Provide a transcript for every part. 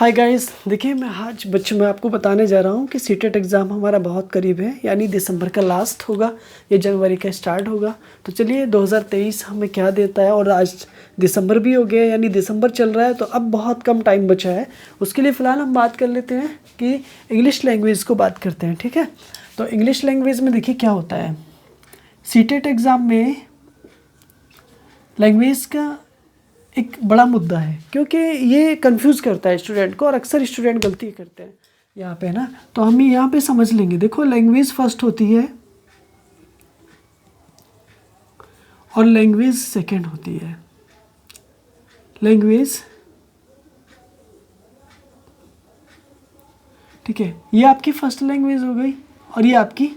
Hi guys, देखिए मैं आज बच्चों में आपको बताने जा रहा हूँ कि सीटेट एग्ज़ाम हमारा बहुत करीब है, यानी दिसंबर का लास्ट होगा या जनवरी का स्टार्ट होगा। तो चलिए 2023 हमें क्या देता है। और आज दिसंबर भी हो गया, यानी दिसंबर चल रहा है, तो अब बहुत कम टाइम बचा है। उसके लिए फ़िलहाल हम बात कर लेते हैं कि इंग्लिश लैंग्वेज को बात करते हैं, ठीक है। तो इंग्लिश लैंग्वेज में देखिए क्या होता है, सीटेट एग्ज़ाम में लैंग्वेज का एक बड़ा मुद्दा है, क्योंकि ये कंफ्यूज करता है स्टूडेंट को और अक्सर स्टूडेंट गलती करते हैं यहाँ पे ना। तो हम यहाँ पे समझ लेंगे। देखो, लैंग्वेज फर्स्ट होती है और लैंग्वेज सेकंड होती है। लैंग्वेज, ठीक है, ये आपकी फर्स्ट लैंग्वेज हो गई और ये आपकी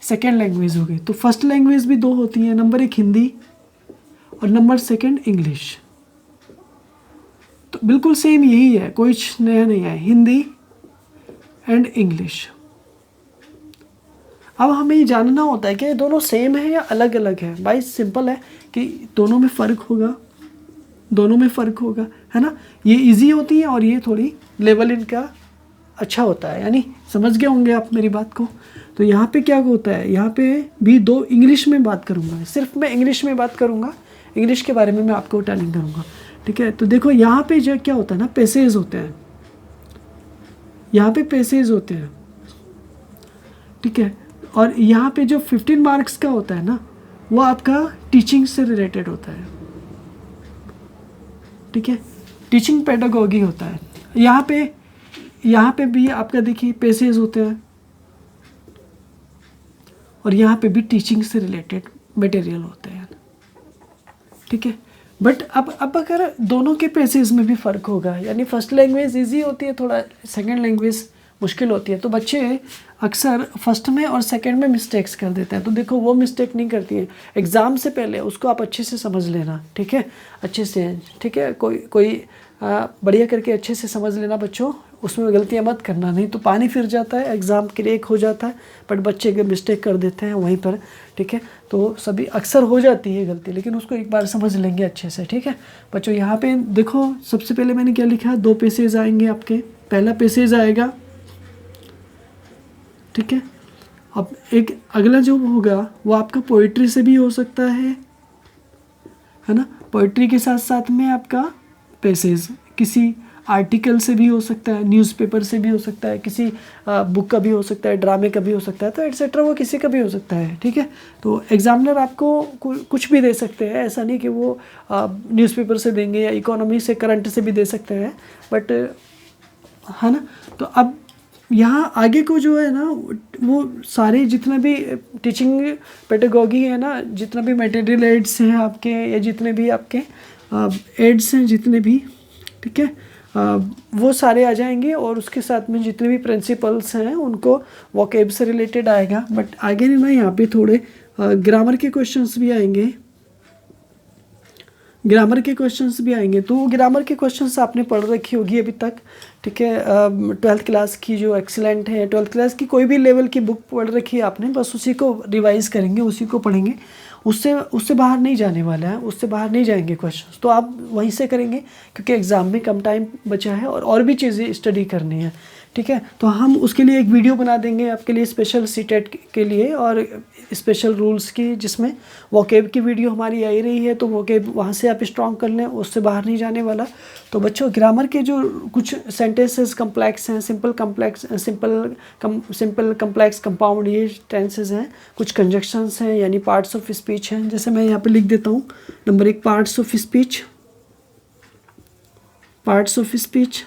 सेकंड लैंग्वेज हो गई। तो फर्स्ट लैंग्वेज भी दो होती है, नंबर 1 हिंदी और नंबर 2 इंग्लिश। तो बिल्कुल सेम यही है, कोई नया नहीं है, हिंदी एंड इंग्लिश। अब हमें ये जानना होता है कि ये दोनों सेम है या अलग अलग है। भाई सिंपल है कि दोनों में फ़र्क होगा, दोनों में फ़र्क होगा, है ना। ये इजी होती है और ये थोड़ी लेवल इनका अच्छा होता है, यानी समझ गए होंगे आप मेरी बात को। तो यहाँ पे क्या होता है, यहाँ पे भी दो इंग्लिश में बात करूँगा, सिर्फ मैं इंग्लिश में बात करूँगा, इंग्लिश के बारे में मैं आपको टेलिंग करूँगा, ठीक है। तो देखो यहाँ पे जो क्या होता है ना, पैसेज होते हैं, यहाँ पे पैसेज होते हैं, ठीक है। और यहाँ पे जो 15 मार्क्स का होता है ना, वो आपका टीचिंग से रिलेटेड होता है, ठीक है, टीचिंग पेडागोगी होता है। यहाँ पे भी आपका देखिए पैसेज होते हैं और यहाँ पे भी टीचिंग से रिलेटेड मटेरियल होते हैं, ठीक है। बट अब अगर दोनों के पैसेज में भी फ़र्क होगा, यानी फर्स्ट लैंग्वेज इजी होती है थोड़ा, सेकंड लैंग्वेज मुश्किल होती है, तो बच्चे अक्सर फर्स्ट में और सेकंड में मिस्टेक्स कर देते हैं। तो देखो वो मिस्टेक नहीं करती है, एग्ज़ाम से पहले उसको आप अच्छे से समझ लेना, ठीक है, अच्छे से, ठीक है। कोई बढ़िया करके अच्छे से समझ लेना बच्चों, उसमें गलतियाँ मत करना, नहीं तो पानी फिर जाता है, एग्ज़ाम क्रैक हो जाता है। बट बच्चे अगर मिस्टेक कर देते हैं वहीं पर, ठीक है, तो सभी अक्सर हो जाती है गलती, लेकिन उसको एक बार समझ लेंगे अच्छे से, ठीक है बच्चों। यहाँ पे देखो सबसे पहले मैंने क्या लिखा है, 2 पैसेज आएंगे आपके। पहला पैसेज आएगा, ठीक है। अब एक अगला जो होगा वो आपका पोइट्री से भी हो सकता है ना, पोइट्री के साथ साथ में आपका पैसेज किसी आर्टिकल से भी हो सकता है, न्यूज़पेपर से भी हो सकता है, किसी बुक का भी हो सकता है, ड्रामे का भी हो सकता है, तो एटसेट्रा वो किसी का भी हो सकता है, ठीक है। तो एग्जामिनर आपको कुछ भी दे सकते हैं, ऐसा नहीं कि वो न्यूज़पेपर से देंगे या इकोनॉमी से, करंट से भी दे सकते हैं, बट है ना। तो अब यहाँ आगे को जो है ना, वो सारे जितना भी टीचिंग पेडागोगी है ना, जितना भी मटेरियल एड्स हैं आपके, या जितने भी आपके एड्स हैं जितने भी, ठीक है, वो सारे आ जाएंगे। और उसके साथ में जितने भी प्रिंसिपल्स हैं उनको वोकेब से रिलेटेड आएगा। बट आगे ना यहाँ पे थोड़े ग्रामर के क्वेश्चंस भी आएंगे, ग्रामर के क्वेश्चंस भी आएंगे। तो ग्रामर के क्वेश्चंस आपने पढ़ रखी होगी अभी तक, ठीक है। 12th क्लास की जो एक्सीलेंट है, 12th क्लास की कोई भी लेवल की बुक पढ़ रखी है आपने, बस उसी को रिवाइज करेंगे, उसी को पढ़ेंगे, उससे बाहर नहीं जाने वाला है, उससे बाहर नहीं जाएंगे क्वेश्चंस। तो आप वहीं से करेंगे, क्योंकि एग्ज़ाम में कम टाइम बचा है और भी चीज़ें स्टडी करनी है, ठीक है। तो हम उसके लिए एक वीडियो बना देंगे आपके लिए स्पेशल सीटेट के लिए, और स्पेशल रूल्स की, जिसमें वोकेब की वीडियो हमारी आ ही रही है। तो वोकेब वहाँ से आप स्ट्रॉन्ग कर लें, उससे बाहर नहीं जाने वाला। तो बच्चों ग्रामर के जो कुछ सेंटेंसेस कम्प्लेक्स हैं, सिंपल कम्प्लेक्स, कंपाउंड, ये टेंसेज हैं। कुछ कंजक्शंस हैं, यानी पार्ट्स ऑफ स्पीच हैं। जैसे मैं यहाँ पे लिख देता हूँ, number 1 parts of speech, parts of speech,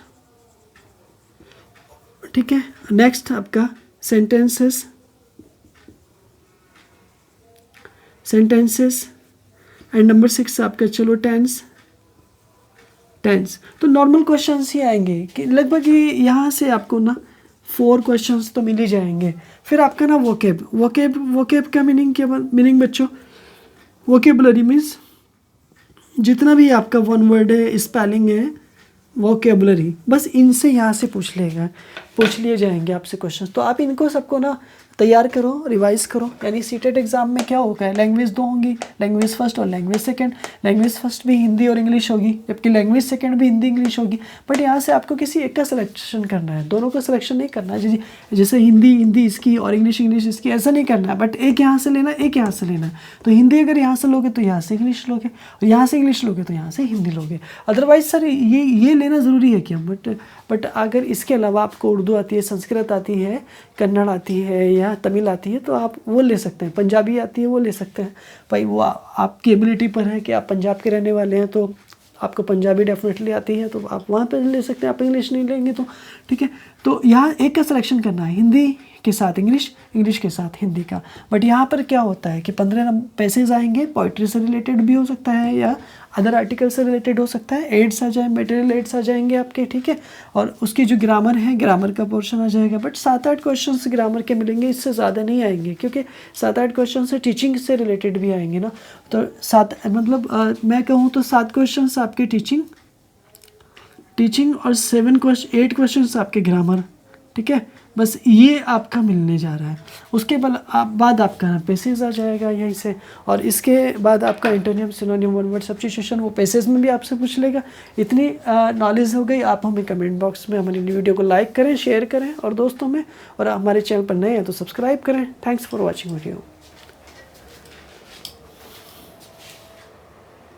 ठीक है। नेक्स्ट आपका सेंटेंसेस, एंड नंबर 6 आपका चलो टेंस। तो नॉर्मल क्वेश्चंस ही आएंगे कि लगभग ये यहाँ से आपको ना 4 क्वेश्चंस तो मिल ही जाएंगे। फिर आपका ना वोकेब का मीनिंग बच्चों, वोकेबुलरी मीन्स जितना भी आपका वन वर्ड है, स्पेलिंग है, वोकेबुलरी, बस इनसे यहाँ से पूछ लिए जाएंगे आपसे क्वेश्चन। तो आप इनको सबको ना तैयार करो, रिवाइज करो। यानी सीटेट एग्जाम में क्या होगा, लैंग्वेज 2 होंगी, लैंग्वेज फर्स्ट और लैंग्वेज सेकंड। लैंग्वेज फर्स्ट भी हिंदी और इंग्लिश होगी, जबकि लैंग्वेज सेकंड भी हिंदी इंग्लिश होगी। बट यहाँ से आपको किसी एक का सिलेक्शन करना है, दोनों का सिलेक्शन नहीं करना है। जैसे हिंदी इसकी और इंग्लिश इसकी, ऐसा नहीं करना है। बट एक यहाँ से लेना, एक यहाँ से लेना है। तो हिंदी अगर यहाँ से लोगे तो यहाँ से इंग्लिश लोगे, और यहाँ से इंग्लिश लोगे तो यहाँ से हिंदी लोगे। अदरवाइज सर ये लेना ज़रूरी है क्या? बट अगर इसके अलावा आपको उर्दू आती है, संस्कृत आती है, कन्नड़ आती है या तमिल आती है तो आप वो ले सकते हैं। पंजाबी आती है वो ले सकते हैं। भाई वो आपकी एबिलिटी पर है कि आप पंजाब के रहने वाले हैं तो आपको पंजाबी डेफिनेटली आती है तो आप वहाँ पर ले सकते हैं। आप इंग्लिश नहीं लेंगे तो ठीक है। तो यहाँ एक का सिलेक्शन करना है, हिंदी के साथ इंग्लिश, इंग्लिश के साथ हिंदी का। बट यहाँ पर क्या होता है कि 15 पैसेज आएंगे, पोइट्री से रिलेटेड भी हो सकता है या अदर आर्टिकल से रिलेटेड हो सकता है। एड्स आ जाए, मटेरियल एड्स आ जाएंगे आपके, ठीक है। और उसकी जो ग्रामर है, ग्रामर का पोर्शन आ जाएगा। बट 7-8 क्वेश्चन ग्रामर के मिलेंगे, इससे ज़्यादा नहीं आएंगे, क्योंकि 7-8 क्वेश्चन से टीचिंग से रिलेटेड भी आएंगे ना। तो मैं कहूँ तो 7 क्वेश्चन आपके टीचिंग और 8 क्वेश्चन आपके ग्रामर, ठीक है। बस ये आपका मिलने जा रहा है। उसके बाद आपका पैसेज आ जाएगा यहीं से, और इसके बाद आपका antonym, synonym, one word substitution वो पैसेज में भी आपसे पूछ लेगा। इतनी नॉलेज हो गई। आप हमें कमेंट बॉक्स में हमारी वीडियो को लाइक करें, शेयर करें और दोस्तों में, और हमारे चैनल पर नए हैं तो सब्सक्राइब करें। Thanks for watching video.